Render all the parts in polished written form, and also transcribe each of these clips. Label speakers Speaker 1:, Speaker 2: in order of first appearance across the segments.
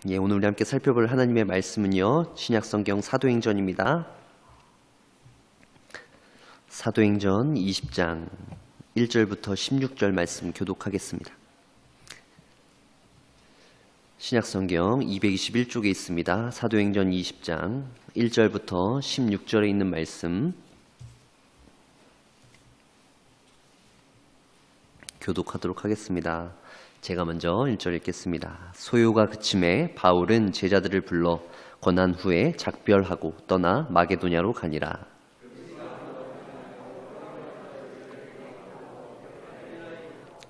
Speaker 1: 오늘 우리 함께 살펴볼 하나님의 말씀은요, 신약성경 사도행전입니다. 사도행전 20장 1절부터 16절 말씀 교독하겠습니다. 신약성경 221쪽에 있습니다. 사도행전 20장 1절부터 16절에 있는 말씀 교독하도록 하겠습니다. 제가 먼저 1절 읽겠습니다. 소요가 그침에 바울은 제자들을 불러 권한 후에 작별하고 떠나 마게도냐로 가니라.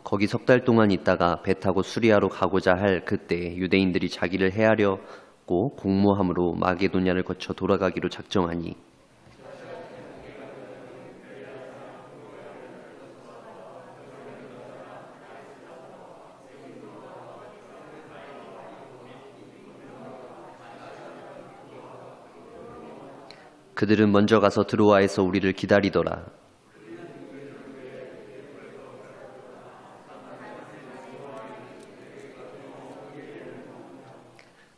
Speaker 1: 거기 석 달 동안 있다가 배 타고 수리아로 가고자 할 그때 유대인들이 자기를 해하려고 공모함으로 마게도냐를 거쳐 돌아가기로 작정하니 그들은 먼저 가서 드로아에서 우리를 기다리더라.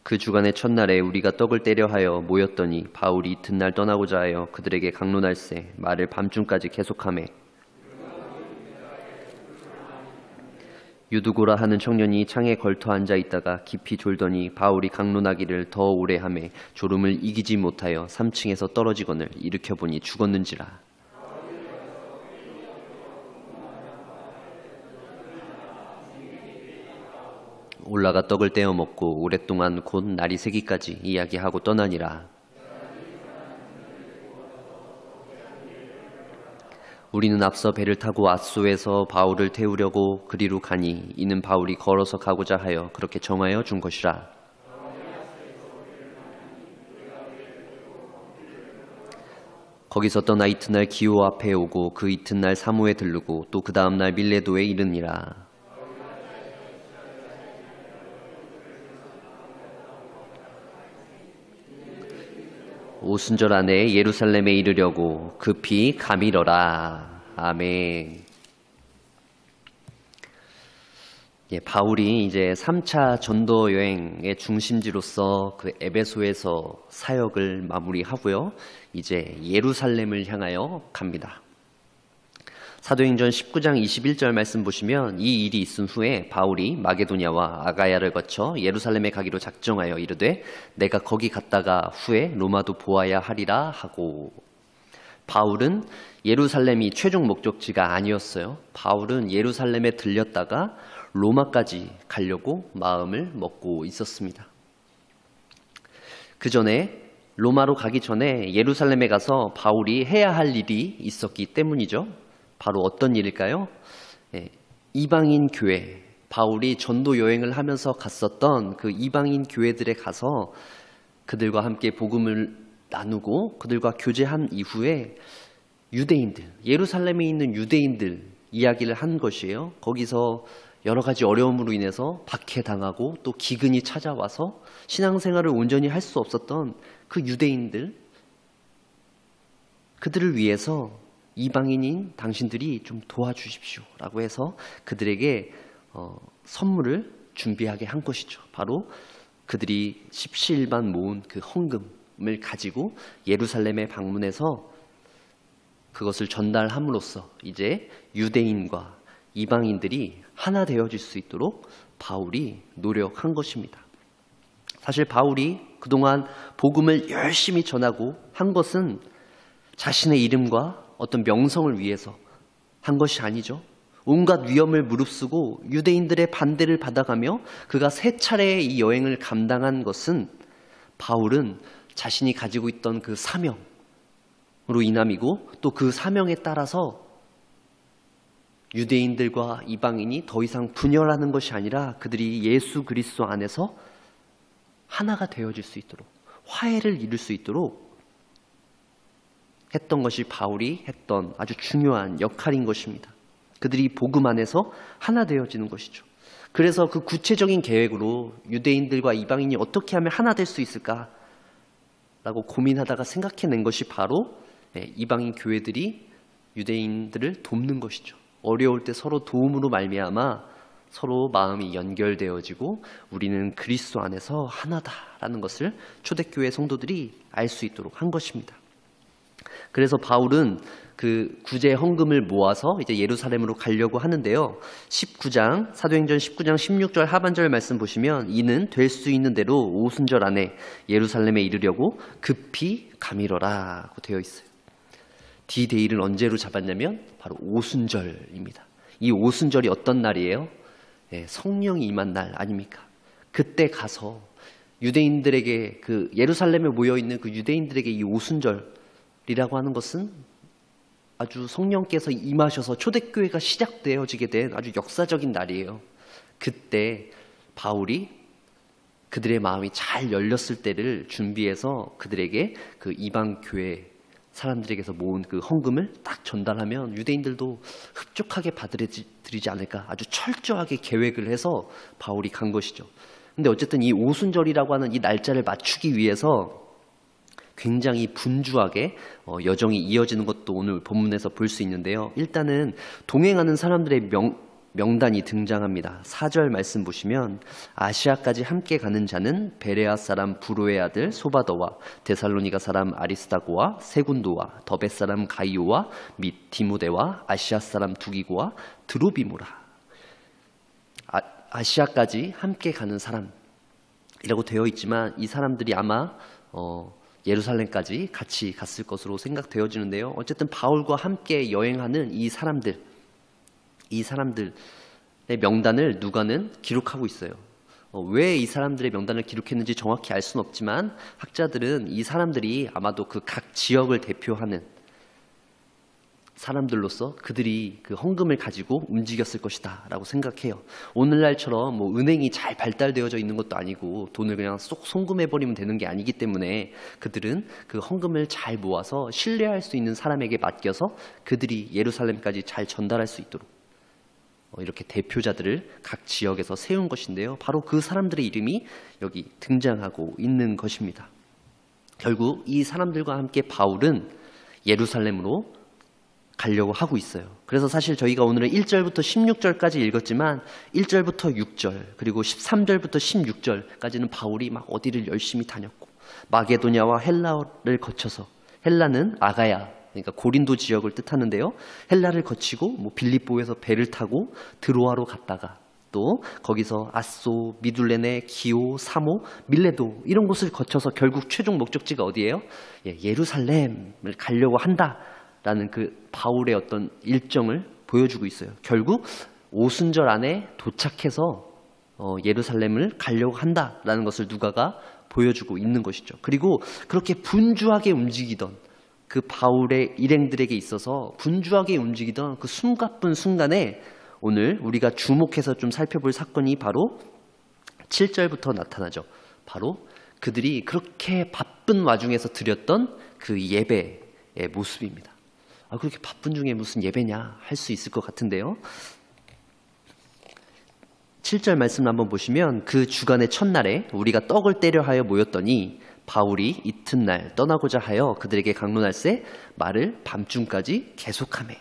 Speaker 1: 그 주간의 첫날에 우리가 떡을 떼려 하여 모였더니 바울이 이튿날 떠나고자 하여 그들에게 강론할세 말을 밤중까지 계속하매 유두고라 하는 청년이 창에 걸터 앉아 있다가 깊이 졸더니 바울이 강론하기를 더 오래 하매 졸음을 이기지 못하여 3층에서 떨어지거늘 일으켜 보니 죽었는지라. 올라가 떡을 떼어 먹고 오랫동안 곧 날이 새기까지 이야기하고 떠나니라. 우리는 앞서 배를 타고 앗소에서 바울을 태우려고 그리로 가니 이는 바울이 걸어서 가고자 하여 그렇게 정하여 준 것이라. 거기서 떠나 이튿날 기호 앞에 오고 그 이튿날 사모에 들르고 또 그 다음날 밀레도에 이르니라. 오순절 안에 예루살렘에 이르려고 급히 가미러라. 아멘. 바울이 이제 3차 전도 여행의 중심지로서 그 에베소에서 사역을 마무리하고요. 이제 예루살렘을 향하여 갑니다. 사도행전 19장 21절 말씀 보시면 이 일이 있은 후에 바울이 마게도냐와 아가야를 거쳐 예루살렘에 가기로 작정하여 이르되 내가 거기 갔다가 후에 로마도 보아야 하리라 하고, 바울은 예루살렘이 최종 목적지가 아니었어요. 바울은 예루살렘에 들렸다가 로마까지 가려고 마음을 먹고 있었습니다. 그 전에 로마로 가기 전에 예루살렘에 가서 바울이 해야 할 일이 있었기 때문이죠. 바로 어떤 일일까요? 이방인 교회, 바울이 전도 여행을 하면서 갔었던 그 이방인 교회들에 가서 그들과 함께 복음을 나누고 그들과 교제한 이후에 유대인들, 예루살렘에 있는 유대인들 이야기를 한 것이에요. 거기서 여러 가지 어려움으로 인해서 박해당하고 또 기근이 찾아와서 신앙생활을 온전히 할 수 없었던 그 유대인들, 그들을 위해서 이방인인 당신들이 좀 도와주십시오 라고 해서 그들에게 선물을 준비하게 한 것이죠. 바로 그들이 십시일반 모은 그 헌금을 가지고 예루살렘에 방문해서 그것을 전달함으로써 이제 유대인과 이방인들이 하나 되어질 수 있도록 바울이 노력한 것입니다. 사실 바울이 그동안 복음을 열심히 전하고 한 것은 자신의 이름과 어떤 명성을 위해서 한 것이 아니죠. 온갖 위험을 무릅쓰고 유대인들의 반대를 받아가며 그가 3차례의 이 여행을 감당한 것은 바울은 자신이 가지고 있던 그 사명으로 인함이고 또 그 사명에 따라서 유대인들과 이방인이 더 이상 분열하는 것이 아니라 그들이 예수 그리스도 안에서 하나가 되어질 수 있도록, 화해를 이룰 수 있도록 했던 것이 바울이 했던 아주 중요한 역할인 것입니다. 그들이 복음 안에서 하나 되어지는 것이죠. 그래서 그 구체적인 계획으로 유대인들과 이방인이 어떻게 하면 하나 될 수 있을까라고 고민하다가 생각해낸 것이 바로 이방인 교회들이 유대인들을 돕는 것이죠. 어려울 때 서로 도움으로 말미암아 서로 마음이 연결되어지고 우리는 그리스도 안에서 하나다라는 것을 초대교회 성도들이 알 수 있도록 한 것입니다. 그래서 바울은 그 구제 헌금을 모아서 이제 예루살렘으로 가려고 하는데요. 19장, 사도행전 19장 16절 하반절 말씀 보시면 이는 될 수 있는 대로 오순절 안에 예루살렘에 이르려고 급히 가미러라고 되어 있어요. D-데이를 언제로 잡았냐면 바로 오순절입니다. 이 오순절이 어떤 날이에요? 성령이 임한 날 아닙니까? 그때 가서 유대인들에게 그 예루살렘에 모여있는 그 유대인들에게 이 오순절이라고 하는 것은 아주 성령께서 임하셔서 초대교회가 시작되어지게 된 아주 역사적인 날이에요. 그때 바울이 그들의 마음이 잘 열렸을 때를 준비해서 그들에게 그 이방교회 사람들에게서 모은 그 헌금을 딱 전달하면 유대인들도 흡족하게 받아들이지 않을까 아주 철저하게 계획을 해서 바울이 간 것이죠. 근데 어쨌든 이 오순절이라고 하는 이 날짜를 맞추기 위해서 굉장히 분주하게 여정이 이어지는 것도 오늘 본문에서 볼 수 있는데요. 일단은 동행하는 사람들의 명단이 등장합니다. 4절 말씀 보시면 아시아까지 함께 가는 자는 베레아 사람 부로의 아들 소바더와 데살로니가 사람 아리스다고와 세군도와 더벳 사람 가이오와 및 디모데와 아시아 사람 두기고와 드로비모라. 아시아까지 함께 가는 사람이라고 되어 있지만 이 사람들이 아마 예루살렘까지 같이 갔을 것으로 생각되어지는데요. 어쨌든 바울과 함께 여행하는 이 사람들의 명단을 누가는 기록하고 있어요. 왜 이 사람들의 명단을 기록했는지 정확히 알 수는 없지만 학자들은 이 사람들이 아마도 그 각 지역을 대표하는 사람들로서 그들이 그 헌금을 가지고 움직였을 것이다 라고 생각해요. 오늘날처럼 뭐 은행이 잘 발달되어져 있는 것도 아니고 돈을 그냥 쏙 송금해버리면 되는 게 아니기 때문에 그들은 그 헌금을 잘 모아서 신뢰할 수 있는 사람에게 맡겨서 그들이 예루살렘까지 잘 전달할 수 있도록 이렇게 대표자들을 각 지역에서 세운 것인데요. 바로 그 사람들의 이름이 여기 등장하고 있는 것입니다. 결국 이 사람들과 함께 바울은 예루살렘으로 가려고 하고 있어요. 그래서 사실 저희가 오늘은 1절부터 16절까지 읽었지만 1절부터 6절 그리고 13절부터 16절까지는 바울이 막 어디를 열심히 다녔고 마게도냐와 헬라를 거쳐서 헬라는 아가야 그러니까 고린도 지역을 뜻하는데요. 헬라를 거치고 뭐 빌립보에서 배를 타고 드로아로 갔다가 또 거기서 아소, 미둘레네, 기오, 사모, 밀레도 이런 곳을 거쳐서 결국 최종 목적지가 어디예요? 예루살렘을 가려고 한다라는 그 바울의 어떤 일정을 보여주고 있어요. 결국 오순절 안에 도착해서 예루살렘을 가려고 한다라는 것을 누가가 보여주고 있는 것이죠. 그리고 그렇게 분주하게 움직이던 그 바울의 일행들에게 있어서 분주하게 움직이던 그 숨가쁜 순간에 오늘 우리가 주목해서 좀 살펴볼 사건이 바로 7절부터 나타나죠. 바로 그들이 그렇게 바쁜 와중에서 드렸던 그 예배의 모습입니다. 그렇게 바쁜 중에 무슨 예배냐 할 수 있을 것 같은데요. 7절 말씀을 한번 보시면 그 주간의 첫날에 우리가 떡을 떼려 하여 모였더니 바울이 이튿날 떠나고자 하여 그들에게 강론할세 말을 밤중까지 계속하매.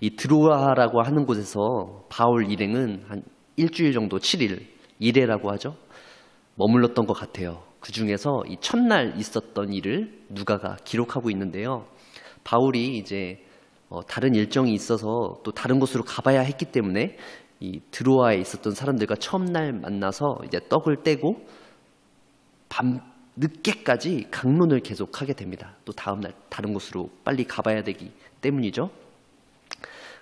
Speaker 1: 이 드로아라고 하는 곳에서 바울 일행은 한 일주일 정도 7일 일해라고 하죠. 머물렀던 것 같아요. 그 중에서 이 첫날 있었던 일을 누가가 기록하고 있는데요. 바울이 이제 다른 일정이 있어서 또 다른 곳으로 가봐야 했기 때문에 이 드로아에 있었던 사람들과 처음 날 만나서 이제 떡을 떼고 밤 늦게까지 강론을 계속하게 됩니다. 또 다음날 다른 곳으로 빨리 가봐야 되기 때문이죠.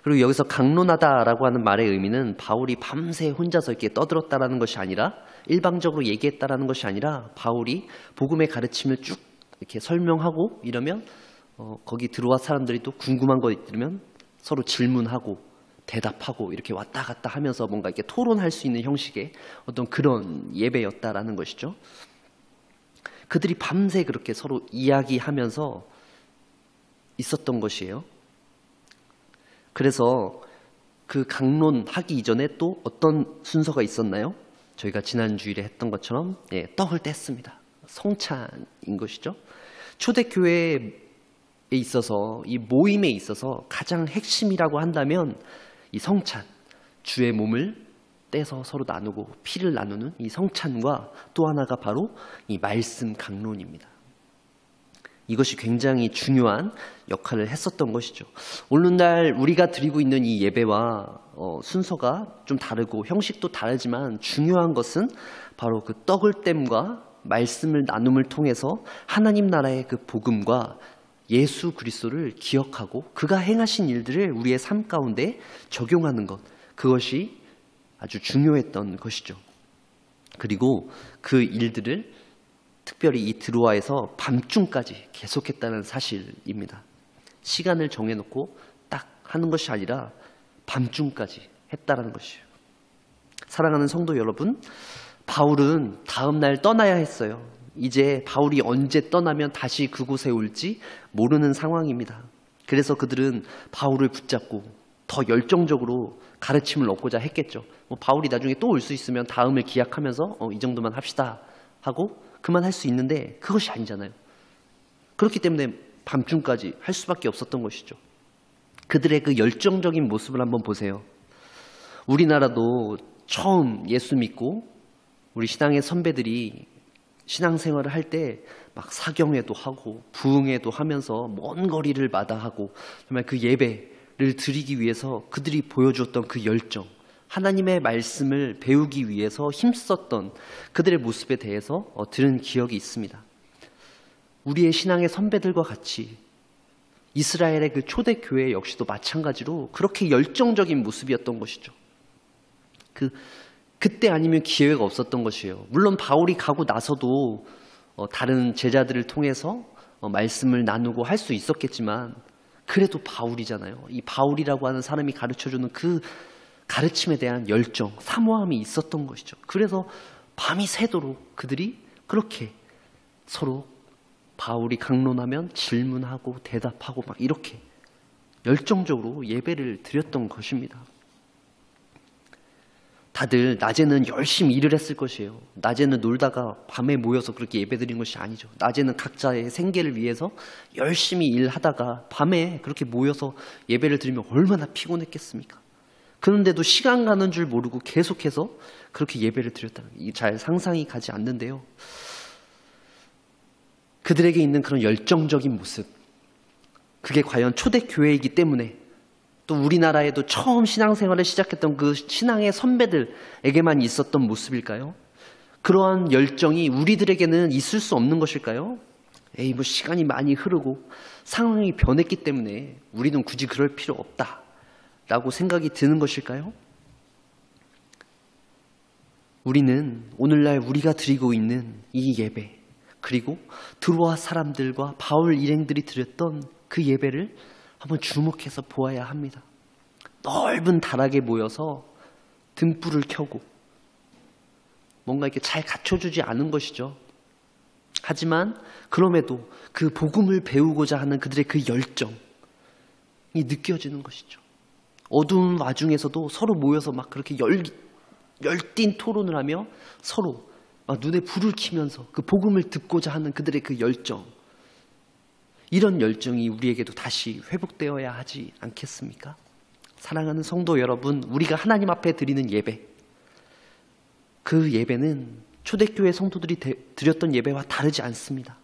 Speaker 1: 그리고 여기서 강론하다라고 하는 말의 의미는 바울이 밤새 혼자서 이렇게 떠들었다라는 것이 아니라 일방적으로 얘기했다라는 것이 아니라 바울이 복음의 가르침을 쭉 이렇게 설명하고 이러면 거기 들어와 사람들이 또 궁금한 거 있으면 서로 질문하고 대답하고 이렇게 왔다 갔다 하면서 뭔가 이렇게 토론할 수 있는 형식의 어떤 그런 예배였다라는 것이죠. 그들이 밤새 그렇게 서로 이야기하면서 있었던 것이에요. 그래서 그 강론하기 이전에 또 어떤 순서가 있었나요? 저희가 지난 주일에 했던 것처럼 떡을 뗐습니다. 성찬인 것이죠. 초대교회에 있어서 이 모임에 있어서 가장 핵심이라고 한다면 이 성찬, 주의 몸을 떼서 서로 나누고 피를 나누는 이 성찬과 또 하나가 바로 이 말씀 강론입니다. 이것이 굉장히 중요한 역할을 했었던 것이죠. 오늘날 우리가 드리고 있는 이 예배와 순서가 좀 다르고 형식도 다르지만 중요한 것은 바로 그 떡을 땜과 말씀을 나눔을 통해서 하나님 나라의 그 복음과 예수 그리스도를 기억하고 그가 행하신 일들을 우리의 삶 가운데 적용하는 것, 그것이 아주 중요했던 것이죠. 그리고 그 일들을 특별히 이 드로아에서 밤중까지 계속했다는 사실입니다. 시간을 정해놓고 딱 하는 것이 아니라 밤중까지 했다는 것이에요. 사랑하는 성도 여러분, 바울은 다음 날 떠나야 했어요. 이제 바울이 언제 떠나면 다시 그곳에 올지 모르는 상황입니다. 그래서 그들은 바울을 붙잡고 더 열정적으로 가르침을 얻고자 했겠죠. 바울이 나중에 또 올 수 있으면 다음을 기약하면서 이 정도만 합시다 하고 그만할 수 있는데 그것이 아니잖아요. 그렇기 때문에 밤중까지 할 수밖에 없었던 것이죠. 그들의 그 열정적인 모습을 한번 보세요. 우리나라도 처음 예수 믿고 우리 신앙의 선배들이 신앙생활을 할 때 막 사경회도 하고 부흥회도 하면서 먼 거리를 마다하고 정말 그 예배를 드리기 위해서 그들이 보여주었던 그 열정, 하나님의 말씀을 배우기 위해서 힘썼던 그들의 모습에 대해서 들은 기억이 있습니다. 우리의 신앙의 선배들과 같이 이스라엘의 그 초대교회 역시도 마찬가지로 그렇게 열정적인 모습이었던 것이죠. 그때 아니면 기회가 없었던 것이에요. 물론 바울이 가고 나서도 다른 제자들을 통해서 말씀을 나누고 할 수 있었겠지만 그래도 바울이잖아요. 이 바울이라고 하는 사람이 가르쳐주는 그 가르침에 대한 열정, 사모함이 있었던 것이죠. 그래서 밤이 새도록 그들이 그렇게 서로 바울이 강론하면 질문하고 대답하고 막 이렇게 열정적으로 예배를 드렸던 것입니다. 다들 낮에는 열심히 일을 했을 것이에요. 낮에는 놀다가 밤에 모여서 그렇게 예배드린 것이 아니죠. 낮에는 각자의 생계를 위해서 열심히 일하다가 밤에 그렇게 모여서 예배를 드리면 얼마나 피곤했겠습니까? 그런데도 시간 가는 줄 모르고 계속해서 그렇게 예배를 드렸다는 게 잘 상상이 가지 않는데요. 그들에게 있는 그런 열정적인 모습, 그게 과연 초대교회이기 때문에 또 우리나라에도 처음 신앙생활을 시작했던 그 신앙의 선배들에게만 있었던 모습일까요? 그러한 열정이 우리들에게는 있을 수 없는 것일까요? 뭐 시간이 많이 흐르고 상황이 변했기 때문에 우리는 굳이 그럴 필요 없다라고 생각이 드는 것일까요? 우리는 오늘날 우리가 드리고 있는 이 예배, 그리고 드로아 사람들과 바울 일행들이 드렸던 그 예배를 한번 주목해서 보아야 합니다. 넓은 다락에 모여서 등불을 켜고 뭔가 이렇게 잘 갖춰주지 않은 것이죠. 하지만 그럼에도 그 복음을 배우고자 하는 그들의 그 열정이 느껴지는 것이죠. 어두운 와중에서도 서로 모여서 막 그렇게 열띤 토론을 하며 서로 막 눈에 불을 켜면서 그 복음을 듣고자 하는 그들의 그 열정, 이런 열정이 우리에게도 다시 회복되어야 하지 않겠습니까? 사랑하는 성도 여러분, 우리가 하나님 앞에 드리는 예배, 그 예배는 초대교회 성도들이 드렸던 예배와 다르지 않습니다.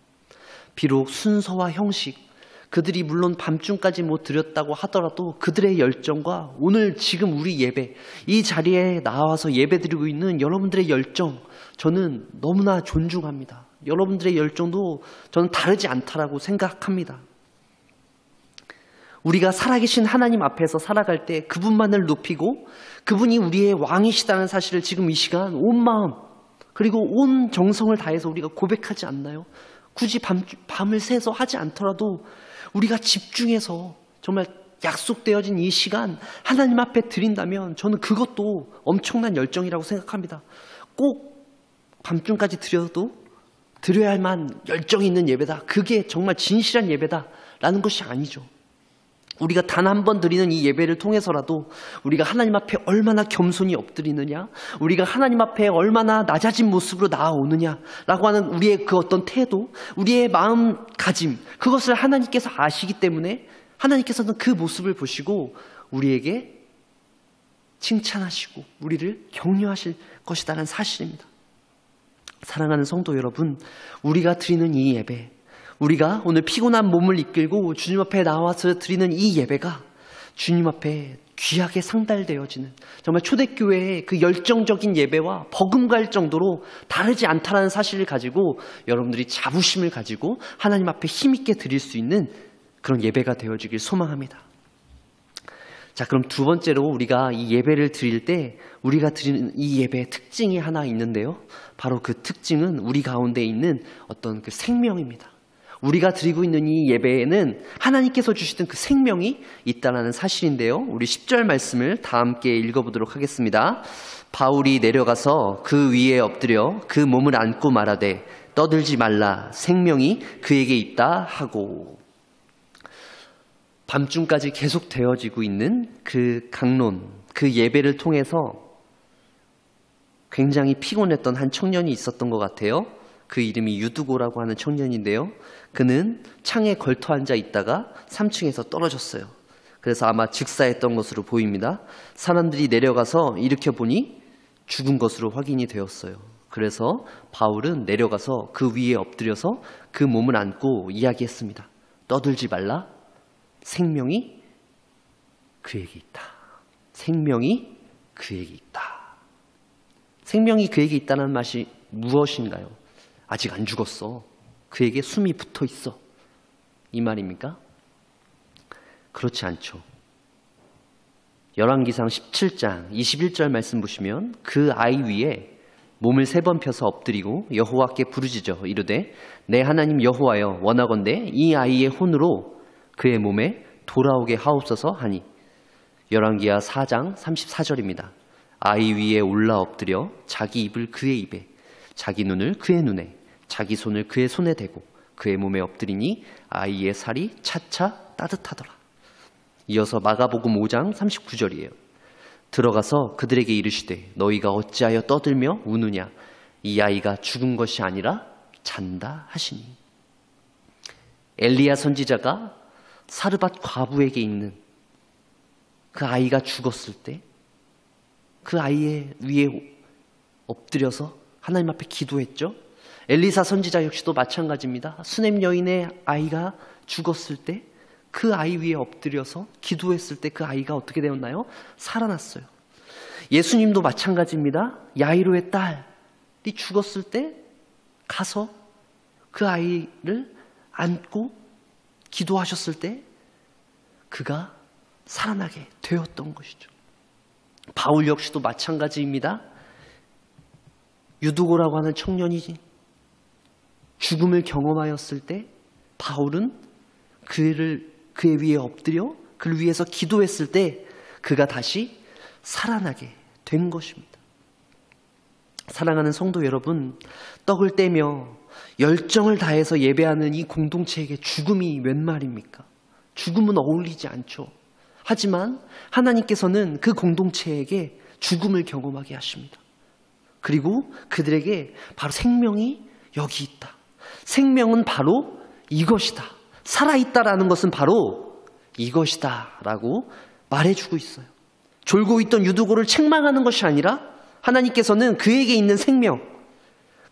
Speaker 1: 비록 순서와 형식, 그들이 물론 밤중까지 못 드렸다고 하더라도 그들의 열정과 오늘 지금 우리 예배, 이 자리에 나와서 예배 드리고 있는 여러분들의 열정, 저는 너무나 존중합니다. 여러분들의 열정도 저는 다르지 않다라고 생각합니다. 우리가 살아계신 하나님 앞에서 살아갈 때 그분만을 높이고 그분이 우리의 왕이시다는 사실을 지금 이 시간 온 마음 그리고 온 정성을 다해서 우리가 고백하지 않나요? 굳이 밤을 새서 하지 않더라도 우리가 집중해서 정말 약속되어진 이 시간 하나님 앞에 드린다면 저는 그것도 엄청난 열정이라고 생각합니다. 꼭 밤중까지 드려야 할 만한 열정이 있는 예배다, 그게 정말 진실한 예배다라는 것이 아니죠. 우리가 단 한 번 드리는 이 예배를 통해서라도 우리가 하나님 앞에 얼마나 겸손히 엎드리느냐, 우리가 하나님 앞에 얼마나 낮아진 모습으로 나아오느냐라고 하는 우리의 그 어떤 태도, 우리의 마음가짐, 그것을 하나님께서 아시기 때문에 하나님께서는 그 모습을 보시고 우리에게 칭찬하시고 우리를 격려하실 것이라는 사실입니다. 사랑하는 성도 여러분, 우리가 드리는 이 예배, 우리가 오늘 피곤한 몸을 이끌고 주님 앞에 나와서 드리는 이 예배가 주님 앞에 귀하게 상달되어지는 정말 초대교회의 그 열정적인 예배와 버금갈 정도로 다르지 않다는 사실을 가지고 여러분들이 자부심을 가지고 하나님 앞에 힘있게 드릴 수 있는 그런 예배가 되어지길 소망합니다. 자, 그럼 두 번째로 우리가 이 예배를 드릴 때 우리가 드리는 이 예배의 특징이 하나 있는데요. 바로 그 특징은 우리 가운데 있는 어떤 그 생명입니다. 우리가 드리고 있는 이 예배에는 하나님께서 주시던 그 생명이 있다는 사실인데요. 우리 10절 말씀을 다 함께 읽어보도록 하겠습니다. 바울이 내려가서 그 위에 엎드려 그 몸을 안고 말하되 떠들지 말라, 생명이 그에게 있다 하고. 밤중까지 계속 되어지고 있는 그 강론, 그 예배를 통해서 굉장히 피곤했던 한 청년이 있었던 것 같아요. 그 이름이 유두고라고 하는 청년인데요. 그는 창에 걸터 앉아 있다가 3층에서 떨어졌어요. 그래서 아마 즉사했던 것으로 보입니다. 사람들이 내려가서 일으켜보니 죽은 것으로 확인이 되었어요. 그래서 바울은 내려가서 그 위에 엎드려서 그 몸을 안고 이야기했습니다. 떠들지 말라. 생명이 그에게 있다. 생명이 그에게 있다. 생명이 그에게 있다는 말이 무엇인가요? 아직 안 죽었어. 그에게 숨이 붙어 있어. 이 말입니까? 그렇지 않죠. 열왕기상 17장 21절 말씀 보시면 그 아이 위에 몸을 3번 펴서 엎드리고 여호와께 부르짖어 이르되 내 하나님 여호와여 원하건대 이 아이의 혼으로 그의 몸에 돌아오게 하옵소서 하니. 열왕기하 4장 34절입니다. 아이 위에 올라 엎드려 자기 입을 그의 입에, 자기 눈을 그의 눈에, 자기 손을 그의 손에 대고 그의 몸에 엎드리니 아이의 살이 차차 따뜻하더라. 이어서 마가복음 5장 39절이에요. 들어가서 그들에게 이르시되 너희가 어찌하여 떠들며 우느냐. 이 아이가 죽은 것이 아니라 잔다 하시니. 엘리야 선지자가 사르밧 과부에게 있는 그 아이가 죽었을 때 그 아이의 위에 엎드려서 하나님 앞에 기도했죠. 엘리사 선지자 역시도 마찬가지입니다. 수넴 여인의 아이가 죽었을 때 그 아이 위에 엎드려서 기도했을 때 그 아이가 어떻게 되었나요? 살아났어요. 예수님도 마찬가지입니다. 야이로의 딸이 죽었을 때 가서 그 아이를 안고 기도하셨을 때 그가 살아나게 되었던 것이죠. 바울 역시도 마찬가지입니다. 유두고라고 하는 청년이 죽음을 경험하였을 때 바울은 그의 위에 엎드려 그를 위해서 기도했을 때 그가 다시 살아나게 된 것입니다. 사랑하는 성도 여러분, 떡을 떼며 열정을 다해서 예배하는 이 공동체에게 죽음이 웬 말입니까? 죽음은 어울리지 않죠. 하지만 하나님께서는 그 공동체에게 죽음을 경험하게 하십니다. 그리고 그들에게 바로 생명이 여기 있다. 생명은 바로 이것이다. 살아있다라는 것은 바로 이것이다 라고 말해주고 있어요. 졸고 있던 유두고를 책망하는 것이 아니라 하나님께서는 그에게 있는 생명,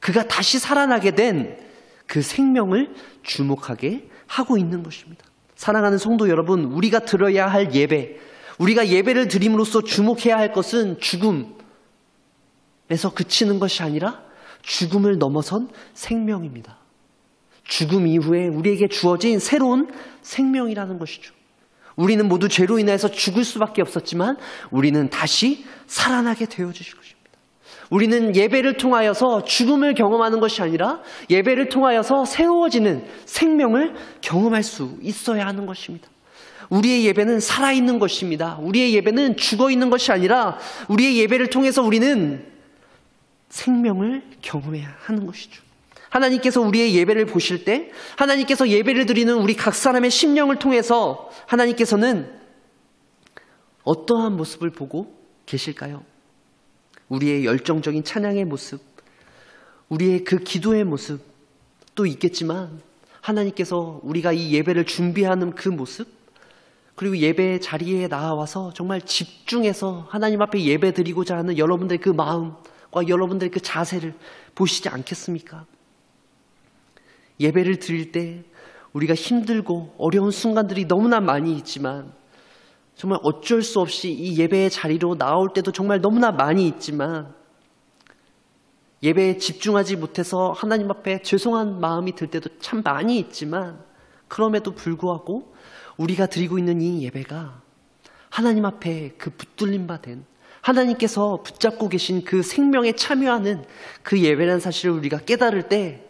Speaker 1: 그가 다시 살아나게 된 그 생명을 주목하게 하고 있는 것입니다. 사랑하는 성도 여러분, 우리가 들어야 할 예배, 우리가 예배를 드림으로써 주목해야 할 것은 죽음에서 그치는 것이 아니라 죽음을 넘어선 생명입니다. 죽음 이후에 우리에게 주어진 새로운 생명이라는 것이죠. 우리는 모두 죄로 인해서 죽을 수밖에 없었지만 우리는 다시 살아나게 되어주실 것입니다. 우리는 예배를 통하여서 죽음을 경험하는 것이 아니라 예배를 통하여서 세워지는 생명을 경험할 수 있어야 하는 것입니다. 우리의 예배는 살아있는 것입니다. 우리의 예배는 죽어있는 것이 아니라 우리의 예배를 통해서 우리는 생명을 경험해야 하는 것이죠. 하나님께서 우리의 예배를 보실 때, 하나님께서 예배를 드리는 우리 각 사람의 심령을 통해서 하나님께서는 어떠한 모습을 보고 계실까요? 우리의 열정적인 찬양의 모습, 우리의 그 기도의 모습도 있겠지만 하나님께서 우리가 이 예배를 준비하는 그 모습, 그리고 예배 자리에 나와서 정말 집중해서 하나님 앞에 예배 드리고자 하는 여러분들의 그 마음과 여러분들의 그 자세를 보시지 않겠습니까? 예배를 드릴 때 우리가 힘들고 어려운 순간들이 너무나 많이 있지만 정말 어쩔 수 없이 이 예배의 자리로 나올 때도 정말 너무나 많이 있지만 예배에 집중하지 못해서 하나님 앞에 죄송한 마음이 들 때도 참 많이 있지만 그럼에도 불구하고 우리가 드리고 있는 이 예배가 하나님 앞에 그 붙들림 받은 하나님께서 붙잡고 계신 그 생명에 참여하는 그 예배라는 사실을 우리가 깨달을 때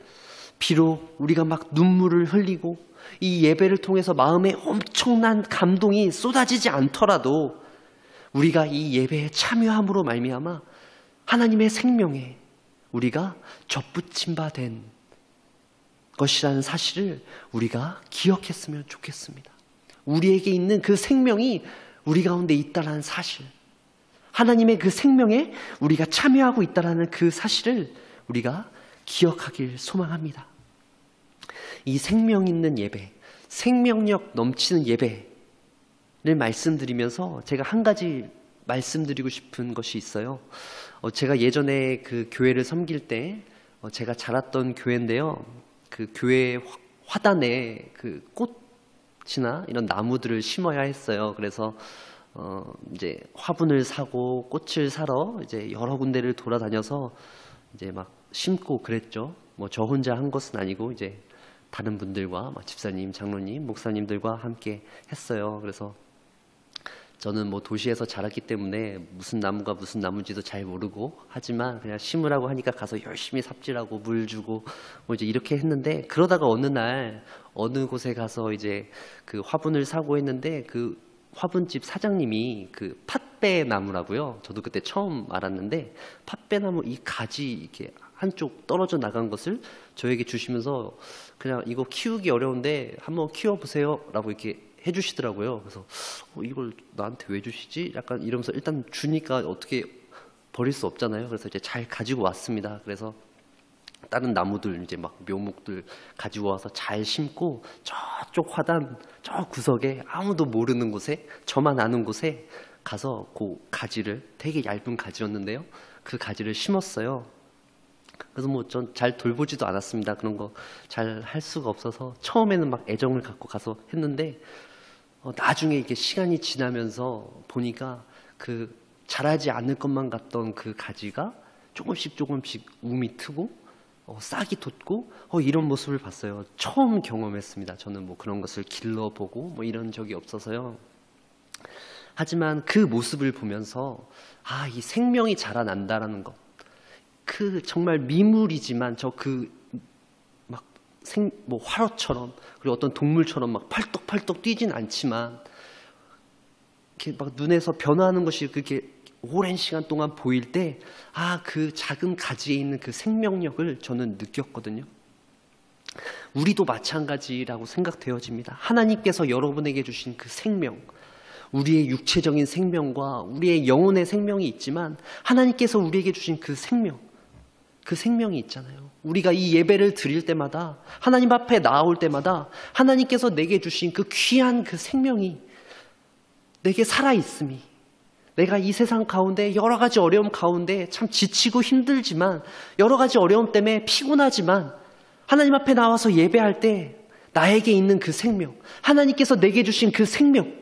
Speaker 1: 비록 우리가 막 눈물을 흘리고 이 예배를 통해서 마음에 엄청난 감동이 쏟아지지 않더라도 우리가 이 예배에 참여함으로 말미암아 하나님의 생명에 우리가 접붙임 바 된 것이라는 사실을 우리가 기억했으면 좋겠습니다. 우리에게 있는 그 생명이 우리 가운데 있다는 사실, 하나님의 그 생명에 우리가 참여하고 있다는 그 사실을 우리가 기억하길 소망합니다. 이 생명 있는 예배, 생명력 넘치는 예배를 말씀드리면서 제가 한 가지 말씀드리고 싶은 것이 있어요. 제가 예전에 그 교회를 섬길 때 제가 자랐던 교회인데요. 그 교회 화단에 그 꽃이나 이런 나무들을 심어야 했어요. 그래서 이제 화분을 사고 꽃을 사러 이제 여러 군데를 돌아다녀서 이제 막 심고 그랬죠. 뭐 저 혼자 한 것은 아니고 이제 다른 분들과 집사님, 장로님, 목사님들과 함께 했어요. 그래서 저는 뭐 도시에서 자랐기 때문에 무슨 나무가 무슨 나무인지도 잘 모르고 하지만 그냥 심으라고 하니까 가서 열심히 삽질하고 물 주고 뭐 이제 이렇게 했는데 그러다가 어느 날 어느 곳에 가서 이제 그 화분을 사고 했는데 그 화분집 사장님이 그 팥배 나무라고요. 저도 그때 처음 알았는데 팥배 나무 이 가지 이렇게 한쪽 떨어져 나간 것을 저에게 주시면서 그냥 이거 키우기 어려운데 한번 키워보세요 라고 이렇게 해주시더라고요. 그래서 이걸 나한테 왜 주시지? 약간 이러면서 일단 주니까 어떻게 버릴 수 없잖아요. 그래서 이제 잘 가지고 왔습니다. 그래서 다른 나무들 이제 막 묘목들 가지고 와서 잘 심고 저쪽 화단 저 구석에 아무도 모르는 곳에 저만 아는 곳에 가서 그 가지를 되게 얇은 가지였는데요. 그 가지를 심었어요. 그래서 뭐 전 잘 돌보지도 않았습니다. 그런 거 잘 할 수가 없어서 처음에는 막 애정을 갖고 가서 했는데 나중에 이게 시간이 지나면서 보니까 그 자라지 않을 것만 같던 그 가지가 조금씩 움이 트고 싹이 돋고 이런 모습을 봤어요. 처음 경험했습니다. 저는 뭐 그런 것을 길러보고 뭐 이런 적이 없어서요. 하지만 그 모습을 보면서 이 생명이 자라난다라는 것, 그 정말 미물이지만 뭐 화로처럼 그리고 어떤 동물처럼 막 펄떡펄떡 뛰진 않지만 이렇게 막 눈에서 변화하는 것이 그렇게 오랜 시간 동안 보일 때 그 작은 가지에 있는 그 생명력을 저는 느꼈거든요. 우리도 마찬가지라고 생각되어집니다. 하나님께서 여러분에게 주신 그 생명, 우리의 육체적인 생명과 우리의 영혼의 생명이 있지만 하나님께서 우리에게 주신 그 생명이 있잖아요. 우리가 이 예배를 드릴 때마다 하나님 앞에 나올 때마다 하나님께서 내게 주신 그 귀한 그 생명이 내게 살아있음이, 내가 이 세상 가운데 여러 가지 어려움 가운데 참 지치고 힘들지만 여러 가지 어려움 때문에 피곤하지만 하나님 앞에 나와서 예배할 때 나에게 있는 그 생명, 하나님께서 내게 주신 그 생명,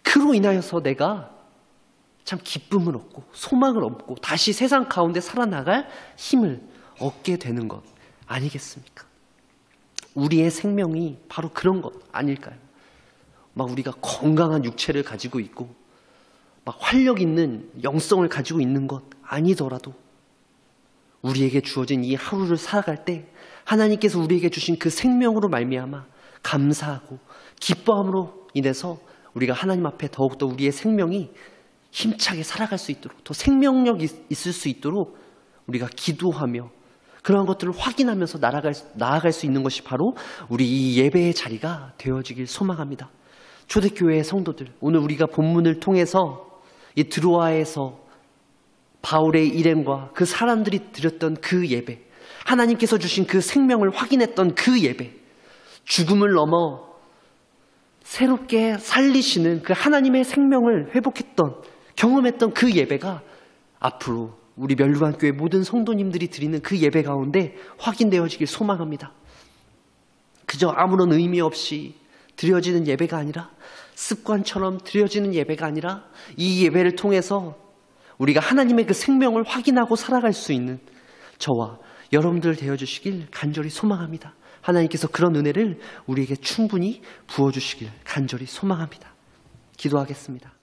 Speaker 1: 그로 인하여서 내가 참 기쁨을 얻고 소망을 얻고 다시 세상 가운데 살아나갈 힘을 얻게 되는 것 아니겠습니까? 우리의 생명이 바로 그런 것 아닐까요? 막 우리가 건강한 육체를 가지고 있고 막 활력 있는 영성을 가지고 있는 것 아니더라도 우리에게 주어진 이 하루를 살아갈 때 하나님께서 우리에게 주신 그 생명으로 말미암아 감사하고 기뻐함으로 인해서 우리가 하나님 앞에 더욱더 우리의 생명이 힘차게 살아갈 수 있도록, 더 생명력이 있을 수 있도록 우리가 기도하며 그러한 것들을 확인하면서 나아갈 수 있는 것이 바로 우리 이 예배의 자리가 되어지길 소망합니다. 초대교회의 성도들, 오늘 우리가 본문을 통해서 이 드로아에서 바울의 일행과 그 사람들이 드렸던 그 예배, 하나님께서 주신 그 생명을 확인했던 그 예배, 죽음을 넘어 새롭게 살리시는 그 하나님의 생명을 회복했던, 경험했던 그 예배가 앞으로 우리 멸류관교회 모든 성도님들이 드리는 그 예배 가운데 확인되어지길 소망합니다. 그저 아무런 의미 없이 드려지는 예배가 아니라, 습관처럼 드려지는 예배가 아니라, 이 예배를 통해서 우리가 하나님의 그 생명을 확인하고 살아갈 수 있는 저와 여러분들 되어주시길 간절히 소망합니다. 하나님께서 그런 은혜를 우리에게 충분히 부어주시길 간절히 소망합니다. 기도하겠습니다.